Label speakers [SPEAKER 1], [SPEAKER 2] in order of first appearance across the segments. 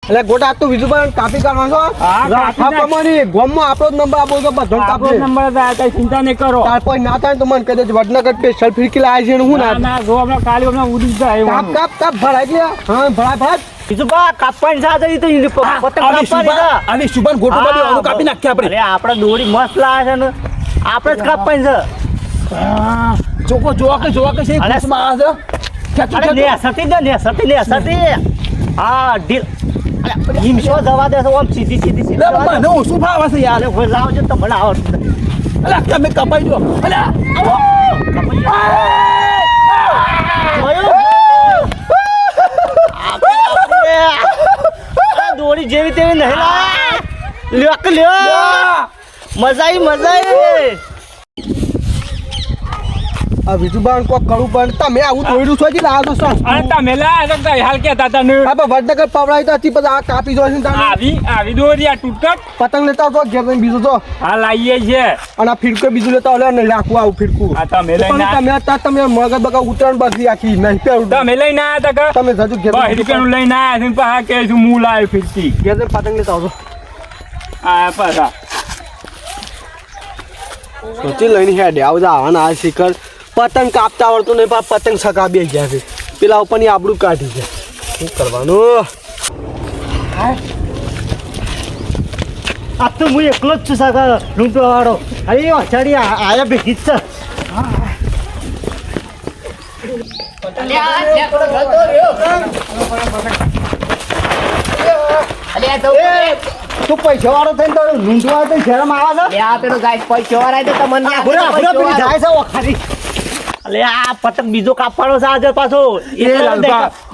[SPEAKER 1] એટલે ગોટા તો બીજું પણ કાપી કાઢવાનો કમાની ગોમમાં આપણો જ નંબર આપો તો બધો કાપી
[SPEAKER 2] નંબર કઈ ચિંતા નહીં કરો.
[SPEAKER 1] તાર કોઈ ના થાય તો મને કહી દેજો વડનગર સ્પેશિયલ ફિરકી લાવે છે હું ના
[SPEAKER 2] જો હમણાં કાલે હમણાં ઉડી જાય
[SPEAKER 1] કાપ કાપ કાપ ભરાઈ ગયા હા ભરાય
[SPEAKER 3] બીજું બા કાપવાની સાથે તો પતંગ કાપવાની
[SPEAKER 4] અને શુભન ગોટો બાજુ આનું કાપી નાખીએ આપણે.
[SPEAKER 3] અરે આપણે દોરી મસ્ત લાવે છે ને આપણે જ કાપવાની છે.
[SPEAKER 4] જોવા કે છે ખુશમાં આવે છે.
[SPEAKER 3] અરે ને સતી હા ઢીલ ઈમ શો દવા દે આમ સીધી
[SPEAKER 4] મને ઓછું ભાવ છે યાર.
[SPEAKER 3] અરે લાવજો તો મને આવડતું
[SPEAKER 4] અલા તમે કપાઈ દો. અલા
[SPEAKER 3] દોરી જેવી તેવી નહીં લ્યો મજા આવી
[SPEAKER 1] આ બીજું બાણ કોક કરું પણ તમે આવું દોડ્યું છો જી લાવો છો
[SPEAKER 2] અરે તમે લા તો હાલ કેતા હતા ને
[SPEAKER 1] આપણે વડનગર પવડાવી તો પછી આ કાપી જોઈશે ને તમે
[SPEAKER 2] આવી દોરી આ તૂટક
[SPEAKER 1] પતંગ લેતા તો ઘેર જઈને બીજું તો
[SPEAKER 2] હા લાવીએ છે.
[SPEAKER 1] અને આ ફિરકો બીજું લેતા ઓલે નહીં રાખવું આવું ફિરકું
[SPEAKER 2] આ તમે લઈને
[SPEAKER 1] પણ તમે અત્યારે તમે મગજ બગા ઉતરણ બસી આખી નહીં પહેરું
[SPEAKER 2] તમે લઈને આયા તા
[SPEAKER 1] તમે જજુ ઘેર
[SPEAKER 2] બસ રૂપિયાનું લઈને આયા છે પાછા કે છું હું લાવ્યો ફીરકી
[SPEAKER 1] ઘેર જઈને પતંગ લેતા આવજો
[SPEAKER 2] આ પાછા
[SPEAKER 1] સોચી લઈને હેડે આવજો આવવાના આ શિખર પતંગ કાપતા આવડતું નહીં પણ પતંગ સકાબી ગયા છે પેલા ઉપરની આબડું કાઢી છે શું કરવાનું
[SPEAKER 3] આ તો હું એકલો જ છું સાગર લૂંટો વાળો અરે અચાડી આયા ભેગી જ તું પૈસા વાળો થઈને તો લૂંટવા તો શરમ આવે છે પેલો ગાય પૈસા વાળા તો તમને જાય છે ઓખારી અલે આ પતંગ બીજો કાપવાનો છે આજે પાછો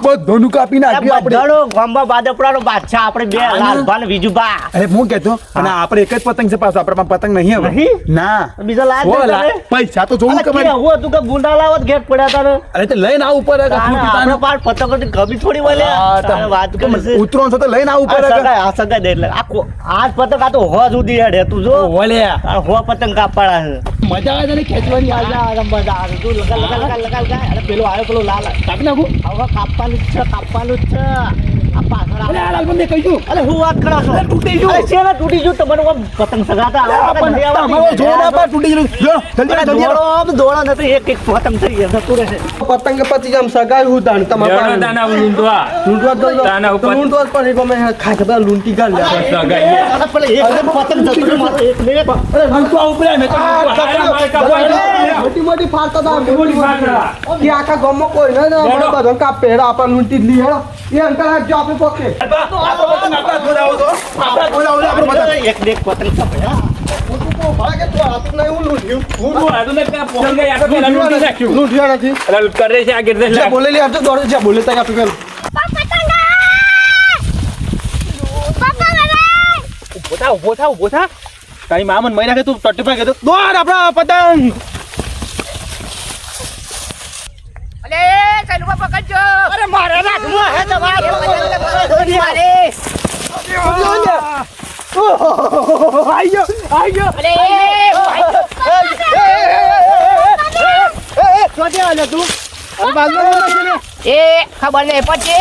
[SPEAKER 4] બધોનું કાપી નાખ્યું આપણે.
[SPEAKER 3] બધાનો ગામમાં બાદપડાનો બાદશાહ આપણે બે લાલભા ને બીજુભા
[SPEAKER 4] અરે હું કહેતો અને આપણે એક જ પતંગ છે પાછો આપણે પાસે પતંગ નહીં હવે ના
[SPEAKER 3] બીજો લાય
[SPEAKER 4] પૈસા તો જોવું કે
[SPEAKER 3] હું હતું કે ગુંડા લાવત ઘેર પડ્યા તારે
[SPEAKER 4] અરે તે લઈને આવું પડે કે શું
[SPEAKER 3] આપણે
[SPEAKER 4] પિતાને
[SPEAKER 3] પાર પતંગ ગમી થોડી વળે વાત કે
[SPEAKER 4] ઉતરો છો તો લઈને આવું પડે કે
[SPEAKER 3] આ સગાઈ દે એટલે આજ પતંગ આ તો હો સુધી હેડે તું જો
[SPEAKER 4] ઓલે
[SPEAKER 3] હો પતંગ કાપવાના છે
[SPEAKER 4] મજા આવે તને ખેંચવાની
[SPEAKER 3] મજા આવે તું લગા અરે પેલો આવ્યો પેલો લાલ
[SPEAKER 4] કાપી નાખું
[SPEAKER 3] હવે કાપવાનું જ છે આ પાછળ
[SPEAKER 4] અરે આ લાલબંધ કહી દઉં
[SPEAKER 3] અરે હું વાત કરો છો
[SPEAKER 4] તૂટી ગયું.
[SPEAKER 3] અરે શેના તૂટી ગયું તમારું આમ પતંગ સગાતા
[SPEAKER 4] તમારો જોડા પર તૂટી ગયું જો જલ્દી
[SPEAKER 3] દોડો નથી એક પતંગ થઈ ગયા જતું રહેશે
[SPEAKER 1] પતંગ પછી આમ સગાઈ હું તાણ તમારા
[SPEAKER 2] દાના લૂંટવા
[SPEAKER 1] લૂંટવા
[SPEAKER 2] તાના ઉપર
[SPEAKER 1] લૂંટવા પણ એક અમે ખાઈ ખબર લૂંટી ગાલ લે
[SPEAKER 2] સગાઈએ
[SPEAKER 3] અરે પેલા એક પતંગ જતું રહ્યું મારો એક મિનિટ
[SPEAKER 4] અરે લૂંટવા ઉપર મેં તો
[SPEAKER 1] મોટી મોટી ફાટતા હતા કે આખા ગામમાં કોઈ નહીં ને બધો કાપે હેડા આપણે લૂંટી જ લી હેડા એ અંકલ આ જો આપણે પોકે
[SPEAKER 3] એક દેખ પતંગ કાપે
[SPEAKER 1] ભાગે તો હાથ નહીં હું લૂંટ્યું
[SPEAKER 2] લૂંટી
[SPEAKER 1] લૂંટ્યા નથી
[SPEAKER 2] કરે છે આગળ
[SPEAKER 1] જે બોલેલી આપજો દોડે જે બોલે ત્યાં આપણે પેલું
[SPEAKER 4] ઉભો થા તારી મામન મહિના કે તું ટટ્ટી પર કહેતો દોડ આપણા પતંગ
[SPEAKER 3] અરે મારે રાખવું હે તમારે મારે
[SPEAKER 4] આઈ ગયો
[SPEAKER 5] ખબર નહીં પછી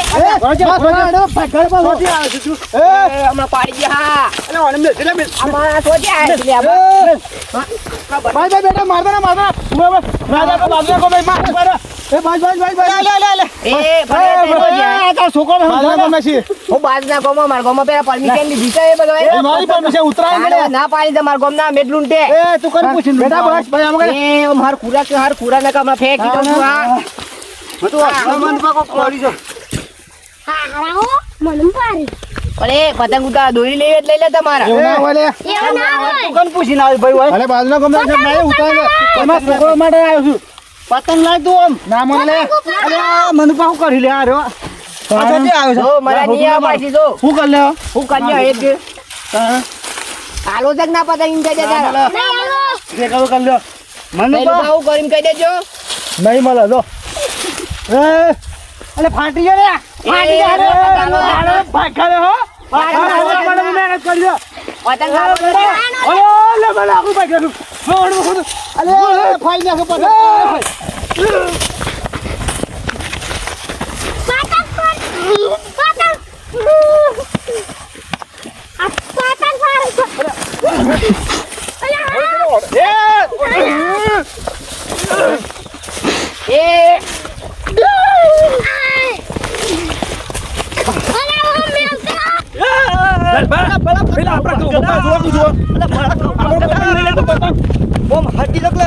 [SPEAKER 5] હમણાં પાડી ગયા આમાં શોધી હું બાજના ગામમાં મારા ગામમાં પેલા પરમિશન લીધી છે એ બધા ના પાડી દે મારા ગામના મેડલું તે માર ખુરા ના કામ ફેંકી દઉં છું અરે પતંગ ઉતાર દોરી લઈ એટલે લઈ લે તમારા
[SPEAKER 3] પૂછીને આવી ભાઈ
[SPEAKER 4] અરે બાજુના ગામના છે નહીં ઉતારે એમાં છોકરો માટે આવ્યો છું
[SPEAKER 3] પતંગ લાય તું આમ
[SPEAKER 4] ના મને લે
[SPEAKER 3] અરે મનુ પાહુ કરી લે આરો જો મારા નિયા પાછી જો
[SPEAKER 4] શું કર લે
[SPEAKER 3] હું કન્યા એક
[SPEAKER 5] આલો જગ ના પતંગ કહી દેજો
[SPEAKER 4] જે કરો કર લે
[SPEAKER 3] મનુ પાહુ કરીને કહી દેજો
[SPEAKER 4] નહીં મળે જો
[SPEAKER 3] અલે ફાટી જાય રે ફાટી જાય રે ભાગા રે હો મહેનત કરજો
[SPEAKER 5] પતંગ
[SPEAKER 4] લે મને આખું ભાગ્યું અલે ફાઈ નાખો પતંગ
[SPEAKER 5] પતંગ
[SPEAKER 4] જુઓ આપણો પતંગ લઈ લે તો પતંગ
[SPEAKER 3] ઓમ હટી લગ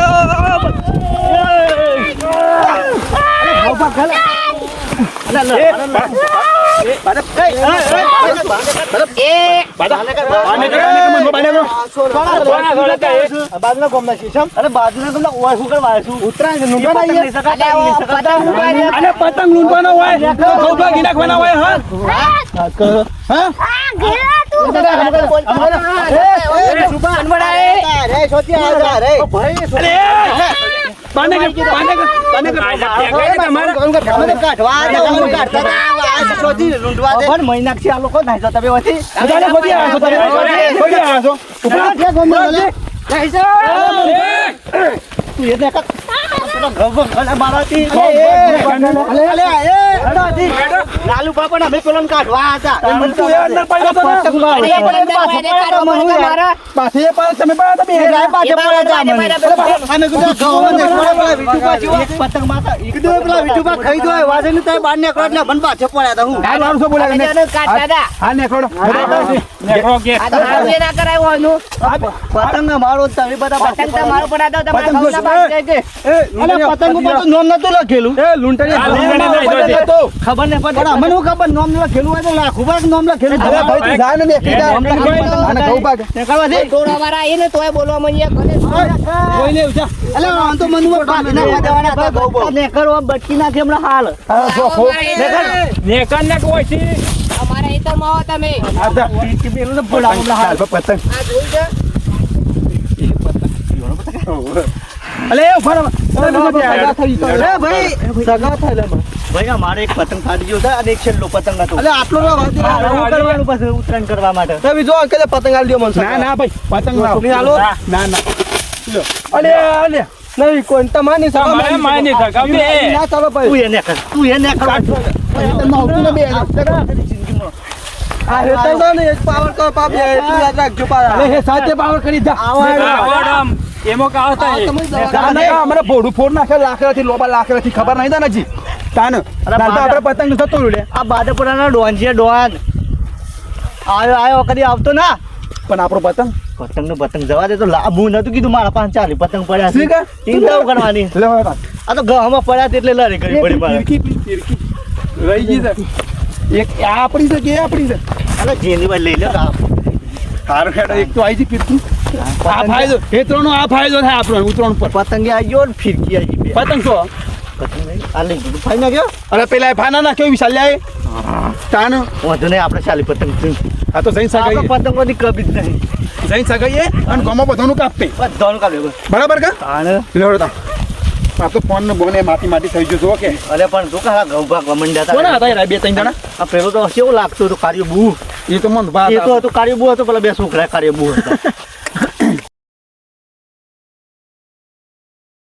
[SPEAKER 3] બાજુના ગોમના શીશમ અરે બાજુના ગોમના ઓય શું કરવા આવ્યો છું ઉતરાય નુંગા નહીં
[SPEAKER 4] અને પતંગ લૂંટવાનો હોય ગૌભાગી નાખવાના હોય હા
[SPEAKER 3] મહિનાક્ષી આ લોકો નાઈ જતા બે વચ્ચે લાલુ બાપા અમે પેલો કાઢવા હતા પતંગ માતા પેલા વિટુબા ખાઈ દો વાજે ને બહાર નીકળો એટલે મને પાછો પડ્યા હતા હું પતંગ મારો તમે બધા પતંગ ઉપર તો નોમ નતું લખેલું ખબર નહીં પણ અમને શું ખબર નોમ લખેલું હોય તો લાખું ભાગ નોમ લખેલું બટકી નાખે હમણાં હાલ
[SPEAKER 2] નેકર ને કોઈ છે
[SPEAKER 5] અમારા ખેતરમાં આવો તમે
[SPEAKER 3] ભાઈ મારે એક પતંગ ફાટી ગયો છે અને એક છેલ્લો પતંગ હતો
[SPEAKER 1] આટલો
[SPEAKER 3] કરવાનું પછી ઉત્તરાયણ કરવા માટે
[SPEAKER 1] તમે જો કે પતંગ આલી દો મને
[SPEAKER 4] ના ના ભાઈ પતંગ
[SPEAKER 1] હાલો
[SPEAKER 4] ના ના
[SPEAKER 1] અલે નહીં કોઈ તમારી
[SPEAKER 2] તમારે માની શકાય બે
[SPEAKER 1] ના ચાલો ભાઈ
[SPEAKER 3] તું એને કર
[SPEAKER 1] આ હેતા તો ને એક પાવર કો પાપ યાદ રાખજો પારા
[SPEAKER 4] હે સાચે પાવર કરી દા
[SPEAKER 2] આવડમ એમો કા આવતા
[SPEAKER 4] અમારે ભોડું ફોડ નાખે લાકડાથી લોબા લાકડાથી ખબર નહીં था નજી તાન આપણે પતંગ થતો લે
[SPEAKER 3] આ બાદપુરાનો ડોન છે ડોન આયો કદી આવતો ના
[SPEAKER 4] પણ આપણો
[SPEAKER 3] પતંગ જવા દે તો લાભું નતું કીધું મારા પાંચ ચાલી પતંગ પડ્યા છે ચિંતાઓ કરવાની
[SPEAKER 4] લે
[SPEAKER 3] આ તો ગહમાં પડ્યા છે એટલે લડી કરી પડી મારે
[SPEAKER 4] ફિરકી રહી ગઈ છે એક આ આપણી છે કે આપણી છે
[SPEAKER 3] અરે જેની વાત લઈ લે
[SPEAKER 4] હારું ખેડ એક તો આવી છે ફિરકી આ ફાયદો હેતરોનો આ ફાયદો થાય આપણો ઉતરણ પર
[SPEAKER 3] પતંગે આવી ગયો ને ફિરકી આવી ગઈ
[SPEAKER 4] પતંગ છો
[SPEAKER 3] પતંગ આ લઈ ગયું ફાઈ નાખ્યો
[SPEAKER 4] અરે પેલા ફાના નાખ્યો વિશાલ લે તાન
[SPEAKER 3] વાંધો નહીં આપણે ચાલી પતંગ છે
[SPEAKER 4] આ તો જઈને સગાઈએ
[SPEAKER 3] આપણે પતંગ બધી કબી જ નહીં
[SPEAKER 4] જઈને સગાઈએ અને ગમો બધાનું કાપે
[SPEAKER 3] બધાનું કાપ્યો
[SPEAKER 4] બરાબર કા
[SPEAKER 3] તાણ
[SPEAKER 4] લેવડતા આ તો ફોન ને બોને માટી થઈ ગયો જો કે
[SPEAKER 3] અરે પણ તું કા ઘઉં ભાગ મંડ્યા
[SPEAKER 4] કોણ હતા યાર બે ત્રણ જણા
[SPEAKER 3] આ પેલો તો કેવું લાગતું હતું કાર્ય બુ
[SPEAKER 4] એ તો મન
[SPEAKER 3] એ તો હતું કાર્ય બુ હતો પેલા બે છોકરા કાર્ય બુ હતા